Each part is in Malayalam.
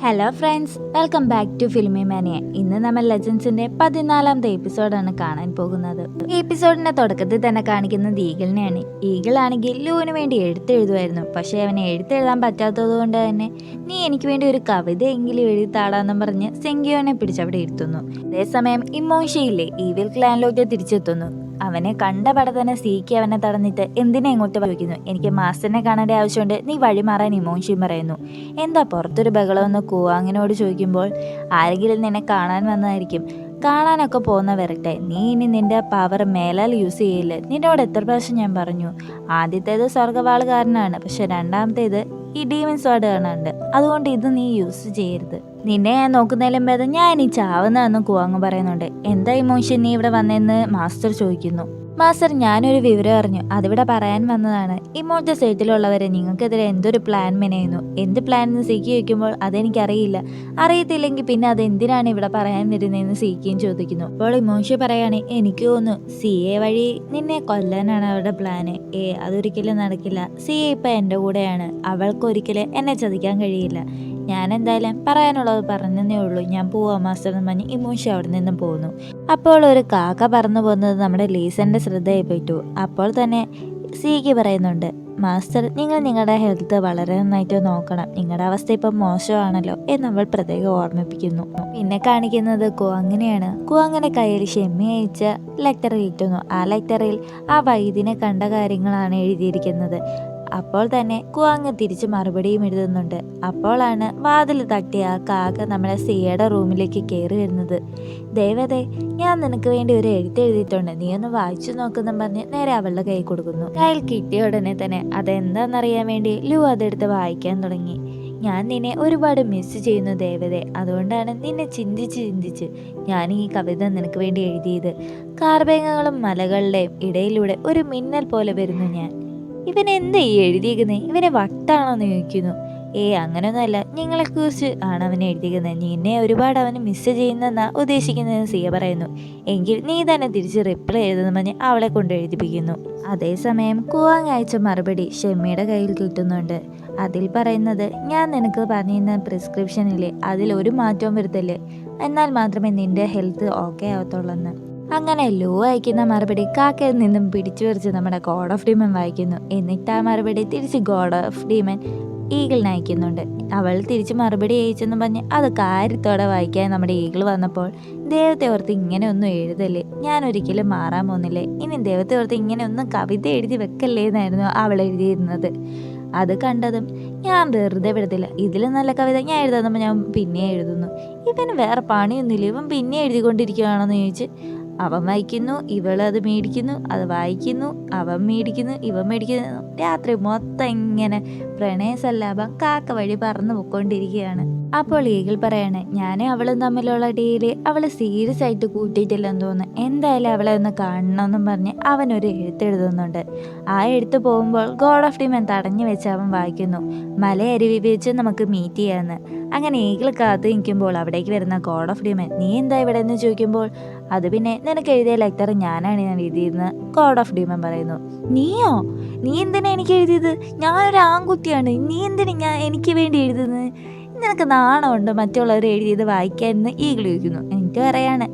Hello friends, welcome back to filmy mania. ഇന്ന് നമ്മൾ ലെജൻസിന്റെ 14ാമത്തെ എപ്പിസോഡാണ് കാണാൻ പോകുന്നത്. ഈ എപ്പിസോഡിന്റെ തുടക്കത്തിൽ തന്നെ കാണിക്കുന്നത് ഈഗിളിനെയാണ്. ഈഗിളാണെങ്കിൽ ലൂവിന് വേണ്ടി എഴുത്തെഴുതുമായിരുന്നു. പക്ഷെ അവനെ എഴുത്തെഴുതാൻ പറ്റാത്തത് കൊണ്ട് തന്നെ നീ എനിക്ക് വേണ്ടി ഒരു കവിതയെങ്കിലും എഴുതാടാന്നും പറഞ്ഞ് സെങ്കിയോനെ പിടിച്ചവിടെ ഇരുത്തുന്നു. അതേസമയം ഇമോഷിയില്ലേ ഈവിൽ ക്ലാനിലോട്ട് തിരിച്ചെത്തുന്നു. അവനെ കണ്ടപടെ തന്നെ സീക്കി അവനെ തടഞ്ഞിട്ട് എന്തിനാ ഇങ്ങോട്ട് വയ്ക്കുന്നു, എനിക്ക് മാസ്റ്ററിനെ കാണേണ്ട ആവശ്യമുണ്ട്, നീ വഴിമാറാൻ ഇമോഷൻ പറയുന്നു. എന്താ പുറത്തൊരു ബഹളമെന്ന് കുവാങ്ങിനോട് ചോദിക്കുമ്പോൾ ആരെങ്കിലും നിന്നെ കാണാൻ വന്നതായിരിക്കും, കാണാനൊക്കെ പോകുന്ന വരട്ടെ, നീ ഇനി നിന്റെ പവർ മേലാൽ യൂസ് ചെയ്യില്ല. നിന്നോട് എത്ര പ്രാവശ്യം ഞാൻ പറഞ്ഞു, ആദ്യത്തേത് സ്വർഗവാളുകാരനാണ്, പക്ഷെ രണ്ടാമത്തേത് ഈ ഡീമൻ സ്വാഡ് കാണാനുണ്ട്, അതുകൊണ്ട് ഇത് നീ യൂസ് ചെയ്യരുത്. നിന്നെ ഞാൻ നോക്കുന്നതിലും ഭേദം ഞാൻ ഇനി ചാവുന്നതെന്ന് കുവാങ് പറയുന്നുണ്ട്. എന്താ ഇമോഷൻ നീ ഇവിടെ വന്നതെന്ന് മാസ്റ്റർ ചോദിക്കുന്നു. മാസ്റ്റർ, ഞാനൊരു വിവരം അറിഞ്ഞു, അതിവിടെ പറയാൻ വന്നതാണ്. ഇമോർട്ടൽ സൈറ്റിലുള്ളവരെ നിങ്ങൾക്കെതിരെ എന്തൊരു പ്ലാൻ മെനയുന്നു. എന്ത് പ്ലാൻ എന്ന് സീക്കി ചോദിക്കുമ്പോൾ അതെനിക്കറിയില്ല. അറിയത്തില്ലെങ്കിൽ പിന്നെ അതെന്തിനാണ് ഇവിടെ പറയാൻ വരുന്നതെന്ന് സീക്കിയും ചോദിക്കുന്നു. അപ്പോൾ ഇമോഷൻ പറയാണ്, എനിക്ക് തോന്നുന്നു CA വഴി നിന്നെ കൊല്ലാനാണ് അവരുടെ പ്ലാന്. അതൊരിക്കലും നടക്കില്ല. CA ഇപ്പം എൻ്റെ കൂടെയാണ്, അവൾക്ക് ഒരിക്കലും എന്നെ ചതിക്കാൻ കഴിയില്ല. ഞാൻ എന്തായാലും പറയാനുള്ളത് പറഞ്ഞതേ ഉള്ളൂ, ഞാൻ പോവാ മാസ്റ്റർ എന്ന് പറഞ്ഞ് ഇമോഷൻ അവിടെ നിന്നും പോകുന്നു. അപ്പോൾ ഒരു കാക്ക പറന്നു പോകുന്നത് നമ്മുടെ ലീസന്റെ ശ്രദ്ധയിൽപ്പെട്ടു. അപ്പോൾ തന്നെ സീക്ക് പറയുന്നുണ്ട്, മാസ്റ്റർ നിങ്ങൾ നിങ്ങളുടെ ഹെൽത്ത് വളരെ നന്നായിട്ട് നോക്കണം, നിങ്ങളുടെ അവസ്ഥ ഇപ്പം മോശമാണല്ലോ എന്ന് അവൾ പ്രത്യേകം ഓർമ്മിപ്പിക്കുന്നു. പിന്നെ കാണിക്കുന്നത് കുവാങ്ങിനെയാണ്. കുവാങ്ങിനെ കയ്യിൽ ഷെമ്മി അയച്ച ലെറ്റർ കിട്ടുന്നു. ആ ലെറ്ററിൽ ആ വൈദ്യനെ കണ്ട കാര്യങ്ങളാണ് എഴുതിയിരിക്കുന്നത്. അപ്പോൾ തന്നെ കുവാങ് തിരിച്ച് മറുപടിയും എഴുതുന്നുണ്ട്. അപ്പോഴാണ് വാതിൽ തട്ടിയ ആ കാക്ക നമ്മുടെ സിയയുടെ റൂമിലേക്ക് കയറി വരുന്നത്. ദേവതേ, ഞാൻ നിനക്ക് വേണ്ടി ഒരു എഴുതിയിട്ടുണ്ട്, നീ ഒന്ന് വായിച്ചു നോക്കുന്ന പറഞ്ഞ് നേരെ അവളുടെ കൈ കൊടുക്കുന്നു. കയ്യിൽ കിട്ടിയ ഉടനെ തന്നെ അതെന്താണെന്നറിയാൻ വേണ്ടി ലു അതെടുത്ത് വായിക്കാൻ തുടങ്ങി. ഞാൻ നിന്നെ ഒരുപാട് മിസ് ചെയ്യുന്നു ദേവതേ, അതുകൊണ്ടാണ് നിന്നെ ചിന്തിച്ച് ഞാൻ ഈ കവിത നിനക്ക് വേണ്ടി എഴുതിയത്. കാർമേഘങ്ങളും മലകളുടെയും ഇടയിലൂടെ ഒരു മിന്നൽ പോലെ വരുന്നു ഞാൻ. ഇവനെന്താ ഈ എഴുതിയിരിക്കുന്നത്, ഇവനെ വട്ടാണോന്ന് ചോദിക്കുന്നു. അങ്ങനെയൊന്നുമല്ല, നിങ്ങളെക്കുറിച്ച് ആണ് അവനെ എഴുതിയിരിക്കുന്നത്, നിന്നെ ഒരുപാട് അവന് മിസ് ചെയ്യുന്നെന്നാ ഉദ്ദേശിക്കുന്നതെന്ന് സിയ പറയുന്നു. എങ്കിൽ നീ തന്നെ തിരിച്ച് റിപ്ലൈ ചെയ്തെന്ന് പറഞ്ഞ് അവളെ കൊണ്ട് എഴുതിപ്പിക്കുന്നു. അതേസമയം കുവാങ് അയച്ച മറുപടി ഷെമ്മിയുടെ കയ്യിൽ കിട്ടുന്നുണ്ട്. അതിൽ പറയുന്നത്, ഞാൻ നിനക്ക് പറഞ്ഞിരുന്ന പ്രിസ്ക്രിപ്ഷനില്ലേ അതിലൊരു മാറ്റവും വരുത്തല്ലേ, എന്നാൽ മാത്രമേ നിന്റെ ഹെൽത്ത് ഓക്കെ ആവത്തുള്ളൂ. അങ്ങനെ ലൂ അയക്കുന്ന മറുപടി കാക്കയിൽ നിന്നും പിടിച്ചു പറിച്ച് നമ്മുടെ ഗോഡ് ഓഫ് ഡീമൻ വായിക്കുന്നു. എന്നിട്ട് ആ മറുപടി തിരിച്ച് ഗോഡ് ഓഫ് ഡീമൻ ഈഗിളിന് അയക്കുന്നുണ്ട്. അവൾ തിരിച്ച് മറുപടി അയച്ചെന്ന് പറഞ്ഞ് അത് കാര്യത്തോടെ വായിക്കാൻ നമ്മുടെ ഈഗിൾ വന്നപ്പോൾ, ദൈവത്തെ ഓർത്ത് ഇങ്ങനെയൊന്നും എഴുതല്ലേ, ഞാൻ ഒരിക്കലും മാറാൻ പോകുന്നില്ലേ, ഇനി ദൈവത്തെ ഓർത്ത് ഇങ്ങനെയൊന്നും കവിത എഴുതി വെക്കല്ലേ എന്നായിരുന്നു അവൾ എഴുതിയിരുന്നത്. അത് കണ്ടതും ഞാൻ വെറുതെ വിടത്തില്ല, ഇതിലും നല്ല കവിത ഞാൻ എഴുതാമെന്ന് ഞാൻ പിന്നെ എഴുതുന്നു, ഇവന് വേറെ പണിയൊന്നുമില്ല, ഇവൻ പിന്നെ എഴുതിക്കൊണ്ടിരിക്കുകയാണെന്ന് ചോദിച്ച് അവൻ വായിക്കുന്നു, ഇവളത് മേടിക്കുന്നു, അത് വായിക്കുന്നു, അവൻ മേടിക്കുന്നു, ഇവൻ മേടിക്കുന്നു. രാത്രി മൊത്തം ഇങ്ങനെ പ്രണയസല്ലാപം കാക്ക വഴി പറന്നു പോയിക്കൊണ്ടിരിക്കുകയാണ്. അപ്പോൾ ഈഗിൾ പറയാണ്, ഞാനും അവളും തമ്മിലുള്ള ഡീല് അവൾ സീരിയസ് ആയിട്ട് കൂട്ടിയിട്ടില്ലെന്ന് തോന്നുന്നു, എന്തായാലും അവളെ ഒന്ന് കാണണമെന്നും പറഞ്ഞ് അവനൊരു എഴുത്തെഴുതുന്നുണ്ട്. ആ എഴുത്ത് പോകുമ്പോൾ ഗോഡ് ഓഫ് ഡീമൻ തടഞ്ഞു വെച്ച് അവൻ വായിക്കുന്നു, മലയരുവി വെച്ച് നമുക്ക് മീറ്റ് ചെയ്യാമെന്ന്. അങ്ങനെ ഈഗിൾ കാത്തു നിൽക്കുമ്പോൾ അവിടേക്ക് വരുന്ന ഗോഡ് ഓഫ് ഡീമൻ, നീ എന്താ ഇവിടെ എന്ന് ചോദിക്കുമ്പോൾ, അത് പിന്നെ നിനക്ക് എഴുതിയ ലെറ്റർ ഞാൻ എഴുതിയെന്ന് ഗോഡ് ഓഫ് ഡീമൻ പറയുന്നു. നീയോ? നീ എന്തിനാ എനിക്ക് എഴുതിയത്? ഞാനൊരു ആൺകുട്ടിയാണ്, നീ എന്തിനാ എനിക്ക് വേണ്ടി എഴുതുന്നത്? നിനക്ക് നാണമുണ്ട് മറ്റുള്ളവർ എഴുതിയത് വായിക്കാനെന്ന് ഈഗിൾ ചോദിക്കുന്നു. എനിക്ക് പറയാണ്,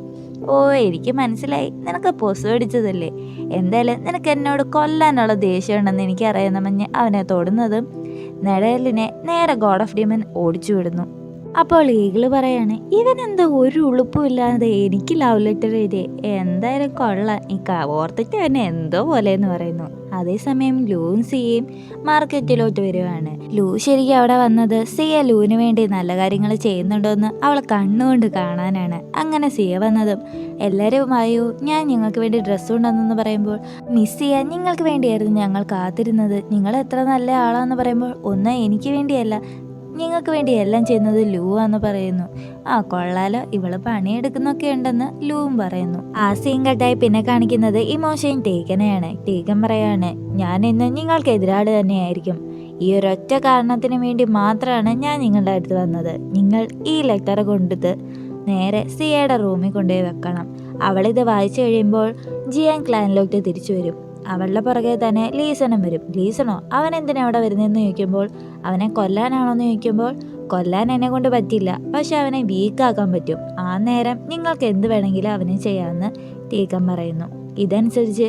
എനിക്ക് മനസ്സിലായി, നിനക്ക് പൊസു അടിച്ചതല്ലേ, എന്തായാലും നിനക്ക് എന്നോട് കൊല്ലാനുള്ള ദേഷ്യമുണ്ടെന്ന് എനിക്കറിയാമെന്ന് പറഞ്ഞ് അവനെ തൊടുന്നതും നെടലിനെ നേരെ ഗോഡ് ഓഫ് ഡീമൻ ഓടിച്ചു വിടുന്നു. അപ്പോൾ ഈഗിള് പറയാണ്, ഇവനെന്തോ ഒരു ഉളുപ്പുമില്ലാതെ എനിക്ക് ലവ് ലെറ്റർ എഴുതി, എന്തായാലും കൊള്ളാം, ഈ ഓർത്തിട്ട് തന്നെ എന്തോ പോലെ എന്ന് പറയുന്നു. അതേസമയം ലൂവും സിയയും മാർക്കറ്റിലോട്ട് വരുവാണ്. ലൂ ശരിക്കും അവിടെ വന്നത് സിയ ലൂവിന് വേണ്ടി നല്ല കാര്യങ്ങൾ ചെയ്യുന്നുണ്ടോയെന്ന് അവൾ കണ്ണുകൊണ്ട് കാണാനാണ്. അങ്ങനെ സിയ വന്നതും എല്ലാവരും ആയോ, ഞാൻ നിങ്ങൾക്ക് വേണ്ടി ഡ്രസ്സ് ഉണ്ടെന്നു പറയുമ്പോൾ, മിസ് സിയ, നിങ്ങൾക്ക് വേണ്ടിയായിരുന്നു ഞങ്ങൾ കാത്തിരുന്നത്, നിങ്ങൾ എത്ര നല്ല ആളാന്ന് പറയുമ്പോൾ, ഒന്ന് എനിക്ക് വേണ്ടിയല്ല, നിങ്ങൾക്ക് വേണ്ടി എല്ലാം ചെയ്യുന്നത് ലൂ എന്ന് പറയുന്നു. കൊള്ളാലോ, ഇവള് പണിയെടുക്കുന്നൊക്കെ ഉണ്ടെന്ന് ലൂവും പറയുന്നു. ആ സീൻ കട്ടായി പിന്നെ കാണിക്കുന്നത് ഇമോഷൻ ടീക്കനെയാണ്. ടീക്കൻ പറയാണ്, ഞാൻ ഇന്ന് നിങ്ങൾക്ക് എതിരാളി തന്നെയായിരിക്കും, ഈ ഒരൊറ്റ കാരണത്തിന് വേണ്ടി മാത്രമാണ് ഞാൻ നിങ്ങളുടെ അടുത്ത് വന്നത്. നിങ്ങൾ ഈ ലെറ്റർ കൊണ്ടിട്ട് നേരെ സിയയുടെ റൂമിൽ കൊണ്ടുപോയി വെക്കണം. അവളിത് വായിച്ചു കഴിയുമ്പോൾ ജിയാൻ ക്ലാനിലോട്ട് തിരിച്ചു വരും. അവളുടെ പുറകെ തന്നെ ലീസണും വരും. ലീസണോ, അവൻ എന്തിനാ അവിടെ വരുന്നതെന്ന് ചോദിക്കുമ്പോൾ, അവനെ കൊല്ലാനാണോന്ന് ചോദിക്കുമ്പോൾ കൊല്ലാൻ എന്നെ കൊണ്ട് പറ്റില്ല, പക്ഷെ അവനെ വീക്കാക്കാൻ പറ്റും. ആ നേരം നിങ്ങൾക്ക് എന്ത് വേണമെങ്കിലും അവന് ചെയ്യാമെന്ന് ടീക്കൻ പറയുന്നു. ഇതനുസരിച്ച്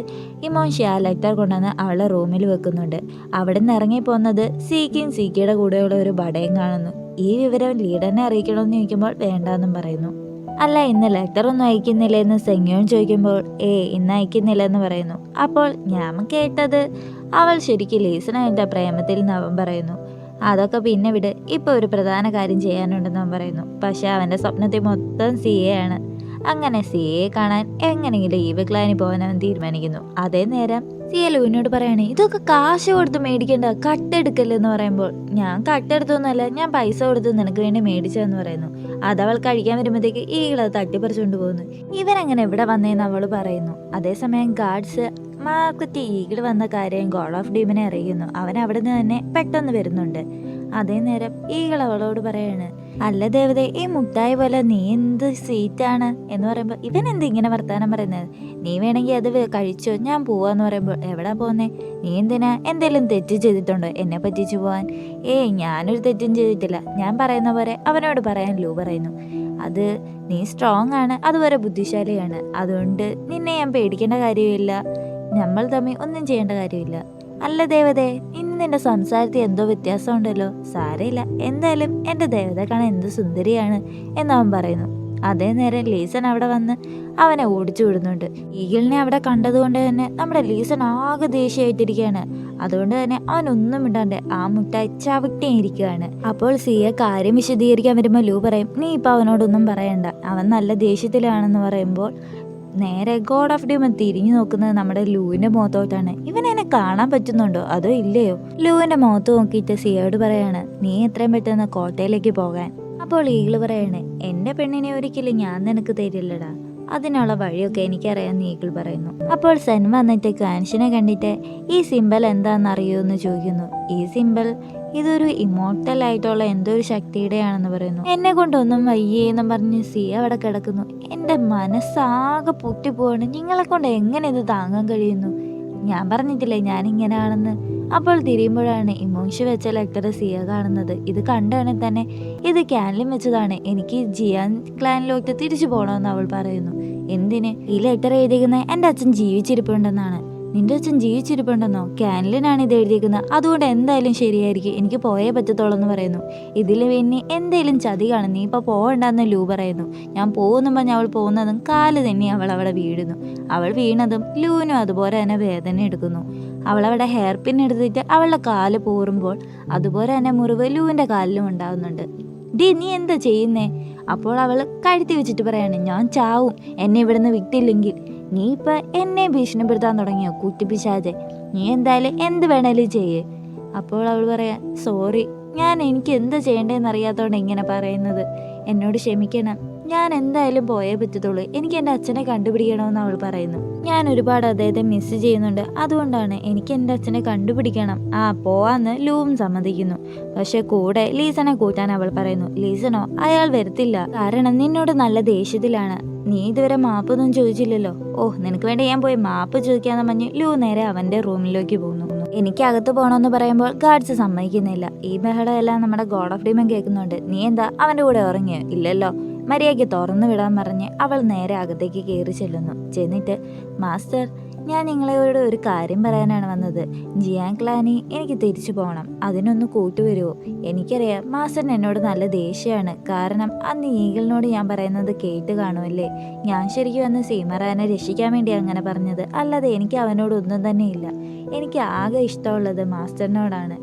ഇമോൻഷി ആ ലെറ്റർ കൊണ്ടുവന്ന് അവളെ റൂമിൽ വെക്കുന്നുണ്ട്. അവിടെ നിന്ന് ഇറങ്ങിപ്പോകുന്നത് സീക്കിയും സീക്കിയുടെ കൂടെയുള്ള ഒരു ബടയും കാണുന്നു. ഈ വിവരം ലീഡറിനെ അറിയിക്കണമെന്ന് ചോദിക്കുമ്പോൾ വേണ്ടാന്നും പറയുന്നു. അല്ല, ഇന്ന് ലെറ്റർ ഒന്നും അയക്കുന്നില്ല എന്ന് സെങ്യോൻ ചോദിക്കുമ്പോൾ ഇന്ന് അയക്കുന്നില്ല എന്ന് പറയുന്നു. അപ്പോൾ ഞാൻ കേട്ടത് അവൾ ശരിക്കും ലീസനായിട്ട് പ്രേമത്തിൽ നിന്ന് അവൻ പറയുന്നു. അതൊക്കെ പിന്നെ വിട്, ഇപ്പൊ ഒരു പ്രധാന കാര്യം ചെയ്യാനുണ്ടെന്ന് അവൻ പറയുന്നു. പക്ഷെ അവന്റെ സ്വപ്നത്തിൽ മൊത്തം സിയെ ആണ്. അങ്ങനെ സിയെ കാണാൻ എങ്ങനെയെങ്കിലും ഈ ക്ലാനിൽ പോകാൻ അവൻ തീരുമാനിക്കുന്നു. അതേ നേരം സിയ ലൂവിനോട് പറയണേ, ഇതൊക്കെ കാശ് കൊടുത്ത് മേടിക്കേണ്ട, കട്ടെടുക്കല്ലെന്ന് പറയുമ്പോൾ ഞാൻ കട്ടെടുത്തൊന്നുമല്ല, ഞാൻ പൈസ കൊടുത്ത് നിനക്ക് വേണ്ടി മേടിച്ചതെന്ന് പറയുന്നു. അതവൾ കഴിക്കാൻ വരുമ്പോഴത്തേക്ക് ഈകളത് തട്ടിപ്പറിച്ചുകൊണ്ട് പോകുന്നു. ഇവരങ്ങനെ എവിടെ വന്നേന്ന് അവൾ പറയുന്നു. അതേസമയം ഗാർഡ്സ് മാർക്കറ്റ് ഈഗിൾ വന്ന കാര്യം ഗോഡ് ഓഫ് ഡീമിനെ അറിയിക്കുന്നു. അവൻ അവിടെ നിന്ന് തന്നെ പെട്ടെന്ന് വരുന്നുണ്ട്. അതേ നേരം ഈഗിൾ അവളോട് പറയാണ്, അല്ല ദേവതേ, ഈ മുട്ടായി പോലെ നീ എന്ത് സ്വീറ്റാണ് എന്ന് പറയുമ്പോൾ ഇവൻ എന്ത് ഇങ്ങനെ വർത്താനം പറയുന്നത്, നീ വേണമെങ്കിൽ അത് കഴിച്ചോ, ഞാൻ പോവാന്ന് പറയുമ്പോൾ എവിടെ പോകുന്നേ, നീ എന്തിനാ, എന്തെങ്കിലും തെറ്റ് ചെയ്തിട്ടുണ്ടോ എന്നെ പറ്റിച്ചു പോവാൻ? ഞാനൊരു തെറ്റും ചെയ്തിട്ടില്ല, ഞാൻ പറയുന്ന പോലെ അവനോട് പറയാൻ ലൂ പറയുന്നു. അത് നീ സ്ട്രോങ് ആണ്, അതുപോലെ ബുദ്ധിശാലിയാണ്, അതുകൊണ്ട് നിന്നെ ഞാൻ പേടിക്കേണ്ട കാര്യമില്ല, നമ്മൾ തമ്മിൽ ഒന്നും ചെയ്യേണ്ട കാര്യമില്ല. അല്ല ദേവതേ, ഇന്ന് നിന്റെ സംസാരത്തിൽ എന്തോ വ്യത്യാസമുണ്ടല്ലോ. സാരമില്ല, എന്തായാലും എൻ്റെ ദേവത കാണാൻ എന്ത് സുന്ദരിയാണ് എന്നവൻ പറയുന്നു. അതേ നേരം ലീസൺ അവിടെ വന്ന് അവനെ ഓടിച്ചു വിടുന്നുണ്ട്. ഈഗിളിനെ അവിടെ കണ്ടതുകൊണ്ട് തന്നെ നമ്മുടെ ലീസൺ ആകെ ദേഷ്യമായിട്ടിരിക്കുകയാണ്. അതുകൊണ്ട് തന്നെ അവനൊന്നും ഇണ്ടാണ്ട് ആ മുട്ടായി ചവിട്ടിയിരിക്കുകയാണ്. അപ്പോൾ സിയെ കാര്യം വിശദീകരിക്കാൻ വരുമ്പോൾ ലൂ പറയും, നീ ഇപ്പം അവനോടൊന്നും പറയണ്ട, അവൻ നല്ല ദേഷ്യത്തിലാണെന്ന് പറയുമ്പോൾ നേരെ ഗോഡ് ഓഫ് ഡീമൻ തിരിഞ്ഞു നോക്കുന്നത് നമ്മുടെ ലൂവിന്റെ മുഖത്തോട്ടാണ്. ഇവൻ എന്നെ കാണാൻ പറ്റുന്നുണ്ടോ അതോ ഇല്ലയോ? ലൂവിന്റെ മുഖത്ത് നോക്കിയിട്ട് സിയോട് പറയാണ്, നീ എത്രയും പെട്ടെന്ന് കോട്ടയിലേക്ക് പോകാൻ. അപ്പോൾ ഈഗിള് പറയാണ്, എന്റെ പെണ്ണിനെ ഒരിക്കലും ഞാൻ നിനക്ക് തരില്ലടാ, അതിനുള്ള വഴിയൊക്കെ എനിക്കറിയാമെന്ന് ഈഗിൾ പറയുന്നു. അപ്പോൾ സെൻ വന്നിട്ട് കാൻഷിനെ കണ്ടിട്ട് ഈ സിമ്പൽ എന്താണെന്ന് അറിയുമെന്ന് ചോദിക്കുന്നു. ഈ സിമ്പൽ ഇതൊരു ഇമോർട്ടൽ ആയിട്ടുള്ള എന്തോ ഒരു ശക്തിയുടെയാണെന്ന് പറയുന്നു. എന്നെ കൊണ്ടൊന്നും വയ്യേന്നും പറഞ്ഞ് സിയ അവിടെ കിടക്കുന്നു. എൻ്റെ മനസ്സാകെ പൊട്ടിപ്പോവാണ്, നിങ്ങളെ കൊണ്ട് എങ്ങനെ ഇത് താങ്ങാൻ കഴിയുന്നു? ഞാൻ പറഞ്ഞിട്ടില്ലേ ഞാനിങ്ങനെയാണെന്ന്. അപ്പോൾ തിരിയുമ്പോഴാണ് ഇമോഷി വെച്ച ലെറ്റർ സിയ കാണുന്നത്. ഇത് കണ്ടാണ് തന്നെ ഇത് ക്യാനിലും വെച്ചതാണ്, എനിക്ക് ജിയാൻ ക്ലാനിലോട്ട് തിരിച്ചു പോകണമെന്ന് അവൾ പറയുന്നു. എന്തിന്? ഈ ലെറ്റർ എഴുതിയിരിക്കുന്നത് എൻ്റെ അച്ഛൻ ജീവിച്ചിരിപ്പുണ്ടെന്നാണ്. നിന്റെ അച്ഛൻ ജീവിച്ചിരിപ്പുണ്ടെന്നോ? ക്യാൻലിനാണ് ഇത് എഴുതിയിരിക്കുന്നത്, അതുകൊണ്ട് എന്തായാലും ശരിയായിരിക്കും, എനിക്ക് പോയേ പറ്റത്തോളൂ എന്ന് പറയുന്നു. ഇതിൽ പിന്നെ എന്തേലും ചതി കാണും, നീ ഇപ്പോൾ പോകണ്ടെന്ന് ലൂ പറയുന്നു. ഞാൻ പോകുന്നു പറഞ്ഞ് അവൾ പോകുന്നതും കാല് തന്നെ അവൾ അവിടെ വീഴുന്നു. അവൾ വീണതും ലൂവിനും അതുപോലെ തന്നെ വേദന എടുക്കുന്നു. അവളവിടെ ഹെയർ പിൻ എടുത്തിട്ട് അവളുടെ കാല് പോറുമ്പോൾ അതുപോലെ തന്നെ മുറിവ് ലൂവിൻ്റെ കാലിലും ഉണ്ടാകുന്നുണ്ട്. നീ എന്താ ചെയ്യുന്നേ? അപ്പോൾ അവൾ കഴുത്തി വെച്ചിട്ട് പറയാണ്, ഞാൻ ചാവും എന്നെ ഇവിടുന്ന് വിട്ടില്ലെങ്കിൽ. നീ ഇപ്പൊ എന്നെ ഭീഷണിപ്പെടുത്താൻ തുടങ്ങിയോ കുറ്റിപ്പിശാചെ? നീ എന്തായാലും എന്ത് വേണേലും ചെയ്യേ. അപ്പോൾ അവൾ പറയാ, സോറി, എനിക്ക് എന്താ ചെയ്യേണ്ടതെന്ന് അറിയാത്തോണ്ട് ഇങ്ങനെ പറയുന്നത്, എന്നോട് ക്ഷമിക്കണം, ഞാൻ എന്തായാലും പോയേ പറ്റത്തുള്ളൂ, എനിക്ക് എൻ്റെ അച്ഛനെ കണ്ടുപിടിക്കണമെന്ന് അവൾ പറയുന്നു. ഞാൻ ഒരുപാട് അദ്ദേഹത്തെ മിസ് ചെയ്യുന്നുണ്ട്, അതുകൊണ്ടാണ് എനിക്ക് എൻ്റെ അച്ഛനെ കണ്ടുപിടിക്കണം. പോവാന്ന് ലൂവും സമ്മതിക്കുന്നു. പക്ഷെ കൂടെ ലീസനെ കൂട്ടാൻ അവൾ പറയുന്നു. ലീസനോ? അയാൾ വരത്തില്ല, കാരണം നിന്നോട് നല്ല ദേഷ്യത്തിലാണ്, നീ ഇതുവരെ മാപ്പൊന്നും ചോദിച്ചില്ലല്ലോ. നിനക്ക് വേണ്ടി ഞാൻ പോയി മാപ്പ് ചോദിക്കാന്ന് പറഞ്ഞ് ലൂ നേരെ അവന്റെ റൂമിലേക്ക് പോകുന്നു. എനിക്ക് അകത്ത് പോകണമെന്ന് പറയുമ്പോൾ ഗാർഡ്സ് സമ്മതിക്കുന്നില്ല. ഈ ബഹളം എല്ലാം നമ്മുടെ ഗോഡ് ഓഫ് ഡീമൻ കേൾക്കുന്നുണ്ട്. നീ എന്താ അവന്റെ കൂടെ ഉറങ്ങിയോ? ഇല്ലല്ലോ. മര്യാദയ്ക്ക് തുറന്നു വിടാൻ പറഞ്ഞ് അവൾ നേരെ അകത്തേക്ക് കയറി ചെല്ലുന്നു. ചെന്നിട്ട്, മാസ്റ്റർ, ഞാൻ നിങ്ങളോട് ഒരു കാര്യം പറയാനാണ് വന്നത്. ജിയാൻ ക്ലാനി എനിക്ക് തിരിച്ചു പോകണം, അതിനൊന്ന് കൂട്ടുവരുമോ? എനിക്കറിയാം മാസ്റ്ററിന് എന്നോട് നല്ല ദേഷ്യമാണ്, കാരണം അന്ന് ഈഗിളിനോട് ഞാൻ പറയുന്നത് കേട്ട് കാണുമല്ലേ. ഞാൻ ശരിക്കും അന്ന് സീമറാനെ രക്ഷിക്കാൻ വേണ്ടി അങ്ങനെ പറഞ്ഞത്, അല്ലാതെ എനിക്ക് അവനോട് ഒന്നും തന്നെ ഇല്ല. എനിക്ക് ആകെ ഇഷ്ടമുള്ളത് മാസ്റ്ററിനോടാണ്.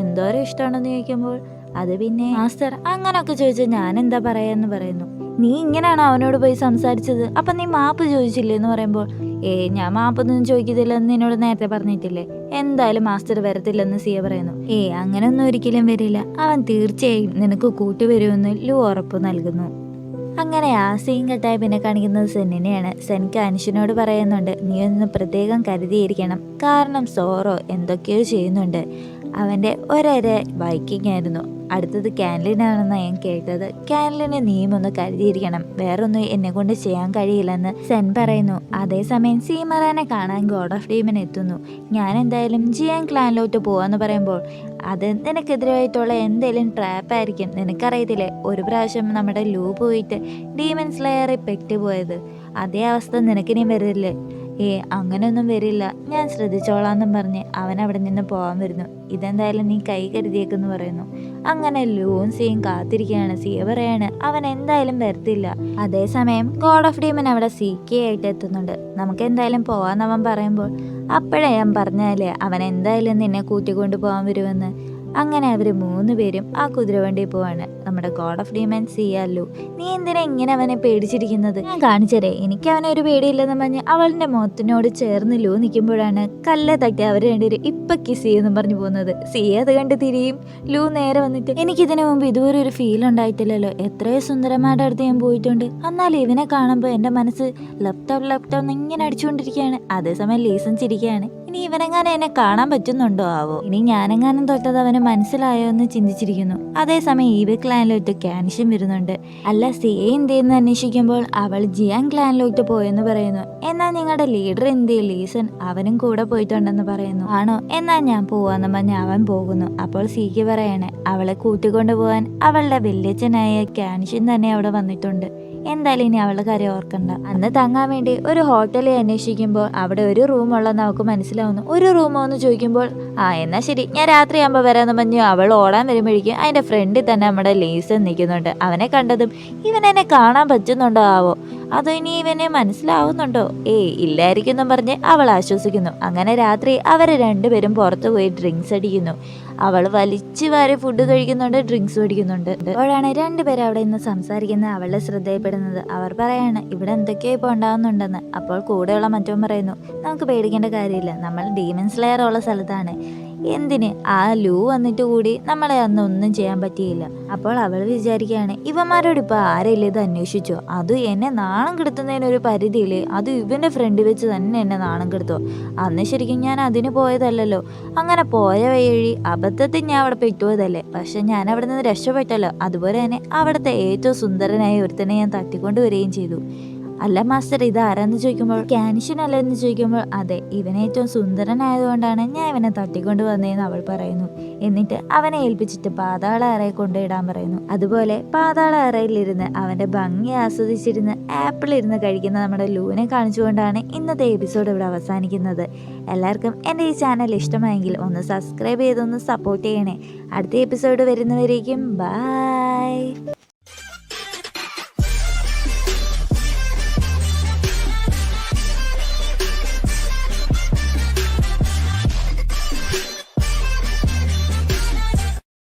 എന്തോരം ഇഷ്ടമാണെന്ന് ചോദിക്കുമ്പോൾ, അത് പിന്നെ മാസ്റ്റർ അങ്ങനൊക്കെ ചോദിച്ചാൽ ഞാൻ എന്താ പറയാന്ന് പറയുന്നു. നീ ഇങ്ങനെയാണോ അവനോട് പോയി സംസാരിച്ചത്? അപ്പൊ നീ മാപ്പ് ചോദിച്ചില്ലേ എന്ന് പറയുമ്പോൾ, ഞാൻ മാപ്പൊന്നും ചോദിക്കത്തില്ലെന്ന് നിന്നോട് നേരത്തെ പറഞ്ഞിട്ടില്ലേ. എന്തായാലും മാസ്റ്റർ വരത്തില്ലെന്ന് സിയ പറയുന്നു. അങ്ങനെയൊന്നും ഒരിക്കലും വരില്ല, അവൻ തീർച്ചയായും നിനക്ക് കൂട്ടുവരുമെന്ന് ലൂ ഉറപ്പ് നൽകുന്നു. അങ്ങനെ ആ സീൻ കെട്ടായി പിന്നെ കാണിക്കുന്നത് സെന്നിനെയാണ്. സെൻ കാൻഷിനോട് പറയുന്നുണ്ട്, നീ ഒന്ന് പ്രത്യേകം കരുതിയിരിക്കണം, കാരണം സോറോ എന്തൊക്കെയോ ചെയ്യുന്നുണ്ട്. അവൻ്റെ ഒരര ബൈക്കിംഗ് ആയിരുന്നു. അടുത്തത് കാൻലിനാണെന്നാണ് ഞാൻ കേട്ടത്. കാൻലിന് നീയും ഒന്ന് കരുതിയിരിക്കണം, വേറൊന്നും എന്നെ കൊണ്ട് ചെയ്യാൻ കഴിയില്ലെന്ന് സെൻ പറയുന്നു. അതേസമയം സീമറാനെ കാണാൻ ഗോഡ് ഓഫ് ഡീമൻ എത്തുന്നു. ഞാൻ എന്തായാലും ജിയാൻ ക്ലാനിലോട്ട് പോവാന്ന് പറയുമ്പോൾ അത് നിനക്കെതിരായിട്ടുള്ള എന്തെങ്കിലും ട്രാപ്പായിരിക്കും. നിനക്കറിയത്തില്ലേ, ഒരു പ്രാവശ്യം നമ്മുടെ ലൂ പോയിട്ട് ഡീമൻ സ്ലെയറിൽ പെട്ടുപോയത്, അതേ അവസ്ഥ നിനക്കിനിയും വരില്ലേ? അങ്ങനെയൊന്നും വരില്ല, ഞാൻ ശ്രദ്ധിച്ചോളാന്നും പറഞ്ഞ് അവൻ അവിടെ നിന്ന് പോകാൻ വരുന്നു. ഇതെന്തായാലും നീ കൈ കരുതിയേക്കെന്ന് പറയുന്നു. അങ്ങനെ ലൂവും സിയും കാത്തിരിക്കുകയാണ്. സിയ പറയാണ് അവൻ എന്തായാലും വരത്തില്ല. അതേസമയം ഗോഡ് ഓഫ് ഡീമൻ അവിടെ സീക്കയായിട്ട് എത്തുന്നുണ്ട്. നമുക്ക് എന്തായാലും പോവാന്നവൻ പറയുമ്പോൾ അപ്പോഴേ ഞാൻ പറഞ്ഞാലേ അവൻ എന്തായാലും നിന്നെ കൂട്ടിക്കൊണ്ട് പോകാൻ വരുമെന്ന്. അങ്ങനെ അവർ 3 പേരും ആ കുതിരവണ്ടിയിൽ പോവാണ്. നമ്മുടെ ഗോഡ് ഓഫ് ഡീമൻ സിയല്ലു, നീ എന്തിനാ ഇങ്ങനെ അവനെ പേടിച്ചിരിക്കുന്നത്? ഞാൻ കാണിച്ചരേ, എനിക്ക് അവനെ ഒരു പേടിയില്ലെന്ന് പറഞ്ഞ് അവളുടെ മുഖത്തിനോട് ചേർന്ന് ലൂ നിൽക്കുമ്പോഴാണ് കല്ലെ തട്ടി അവർ രണ്ടുപേരും ഇപ്പൊ കിസ് ചെയ്യുന്നു പറഞ്ഞു പോകുന്നത്. സിയ അത് കണ്ട് തിരിയും. ലൂ നേരെ വന്നിട്ട് എനിക്കിതിനു മുമ്പ് ഇതുവരെ ഒരു ഫീൽ ഉണ്ടായിട്ടില്ലല്ലോ, എത്രയോ സുന്ദരമാരുടെ അടുത്ത് ഞാൻ പോയിട്ടുണ്ട്, എന്നാൽ ഇവനെ കാണുമ്പോൾ എൻ്റെ മനസ്സ് ലെഫ്റ്റ് ഇങ്ങനെ അടിച്ചുകൊണ്ടിരിക്കുകയാണ്. അതേസമയം ലീസൺ ചിരിക്കുകയാണ്. ഇനി ഇവനെങ്ങാനും എന്നെ കാണാൻ പറ്റുന്നുണ്ടോ ആവോ, ഇനി ഞാനെങ്ങാനും തൊട്ടത് അവന് മനസ്സിലായോ എന്ന് ചിന്തിച്ചിരിക്കുന്നു. അതേസമയം ഈവ് ക്ലാനിലോട്ട് കാനിഷും വരുന്നുണ്ട്. അല്ല, സിയെ എന്തെയെന്ന് അന്വേഷിക്കുമ്പോൾ അവൾ ജിയാൻ ക്ലാനിലോട്ട് പോയെന്ന് പറയുന്നു. എന്നാൽ നിങ്ങളുടെ ലീഡർ എന്ത് ലീസൺ, അവനും കൂടെ പോയിട്ടുണ്ടെന്ന് പറയുന്നു. ആണോ, എന്നാൽ ഞാൻ പോവാന്ന് പറഞ്ഞ് അവൻ പോകുന്നു. അപ്പോൾ സിക്ക് പറയാണ് അവളെ കൂട്ടിക്കൊണ്ടു പോകാൻ അവളുടെ വല്യച്ഛനായ കാനിഷൻ തന്നെ അവിടെ വന്നിട്ടുണ്ട്. എന്തായാലും ഇനി അവളുടെ കാര്യം ഓർക്കണ്ട. അന്ന് തങ്ങാൻ വേണ്ടി ഒരു ഹോട്ടലിൽ അന്വേഷിക്കുമ്പോൾ അവിടെ ഒരു റൂമുള്ളതെന്ന് അവൾക്ക് മനസ്സിലാവുന്നു. ഒരു റൂമോ എന്ന് ചോദിക്കുമ്പോൾ എന്നാ ശരി ഞാൻ രാത്രിയാകുമ്പോൾ വരാമെന്ന് പറഞ്ഞു അവൾ ഓടാൻ വരുമ്പോഴേക്കും അതിൻ്റെ ഫ്രണ്ടിൽ തന്നെ നമ്മുടെ ലീസൺ നിൽക്കുന്നുണ്ട്. അവനെ കണ്ടതും ഇവൻ എന്നെ കാണാൻ പറ്റുന്നുണ്ടോ ആവോ, അതോ ഇനി ഇവനെ മനസ്സിലാവുന്നുണ്ടോ? ഇല്ലായിരിക്കും എന്നും പറഞ്ഞ് അവൾ ആശ്വസിക്കുന്നു. അങ്ങനെ രാത്രി അവർ രണ്ടുപേരും പുറത്തു പോയി ഡ്രിങ്ക്സ് അടിക്കുന്നു. അവൾ വലിച്ചു വാരി ഫുഡ് കഴിക്കുന്നുണ്ട്, ഡ്രിങ്ക്സ് മേടിക്കുന്നുണ്ട്. അപ്പോഴാണ് രണ്ടുപേരും അവിടെ നിന്ന് സംസാരിക്കുന്നത് അവളുടെ ശ്രദ്ധയിൽപ്പെടുന്നത്. അവർ പറയാണ് ഇവിടെ എന്തൊക്കെയോ ഇപ്പോൾ ഉണ്ടാവുന്നുണ്ടെന്ന്. അപ്പോൾ കൂടെയുള്ള മറ്റവൻ പറയുന്നു നമുക്ക് പേടിക്കേണ്ട കാര്യമില്ല, നമ്മൾ ഡീമൻ സ്ലെയർ ഉള്ള സ്ഥലത്താണ്, എന്തിന് ആ ലൂ വന്നിട്ട് കൂടി നമ്മളെ അന്ന് ഒന്നും ചെയ്യാൻ പറ്റിയില്ല. അപ്പോൾ അവൾ വിചാരിക്കുകയാണ് ഇവന്മാരോട് ഇപ്പോൾ ആരെങ്കിലും ഇത് അന്വേഷിച്ചോ, അത് എന്നെ നാണം കെടുത്തുന്നതിനൊരു പരിധിയില്ലേ, അത് ഇവൻ്റെ ഫ്രണ്ട് വെച്ച് തന്നെ എന്നെ നാണം കെടുത്തോ, അന്ന് ശരിക്കും ഞാൻ അതിന് പോയതല്ലല്ലോ, അങ്ങനെ പോയ വഴി അബദ്ധത്തിൽ ഞാൻ അവിടെ പെട്ടുപോയതല്ലേ, പക്ഷെ ഞാൻ അവിടെ നിന്ന് രക്ഷപ്പെട്ടല്ലോ. അതുപോലെ തന്നെ അവിടുത്തെ ഏറ്റവും സുന്ദരനായ ഒരുത്തനെ ഞാൻ തട്ടിക്കൊണ്ടുവരികയും ചെയ്തു. അല്ല മാസ്റ്റർ ഇത് ആരാന്ന് ചോദിക്കുമ്പോൾ കാനിഷനല്ല എന്ന് ചോദിക്കുമ്പോൾ അതെ, ഇവൻ ഏറ്റവും സുന്ദരനായതുകൊണ്ടാണ് ഞാൻ ഇവനെ തട്ടിക്കൊണ്ട് വന്നതെന്ന് അവൾ പറയുന്നു. എന്നിട്ട് അവനെ ഏൽപ്പിച്ചിട്ട് പാതാള അറയിൽ കൊണ്ടിടാൻ പറയുന്നു. അതുപോലെ പാതാള അറയിലിരുന്ന് അവൻ്റെ ഭംഗി ആസ്വദിച്ചിരുന്ന് ആപ്പിൾ ഇരുന്ന് കഴിക്കുന്ന നമ്മുടെ ലൂവിനെ കാണിച്ചുകൊണ്ടാണ് ഇന്നത്തെ എപ്പിസോഡ് ഇവിടെ അവസാനിക്കുന്നത്. എല്ലാവർക്കും എൻ്റെ ഈ ചാനൽ ഇഷ്ടമായെങ്കിൽ ഒന്ന് സബ്സ്ക്രൈബ് ചെയ്തൊന്ന് സപ്പോർട്ട് ചെയ്യണേ. അടുത്ത എപ്പിസോഡ് വരുന്നവരേക്കും ബൈ.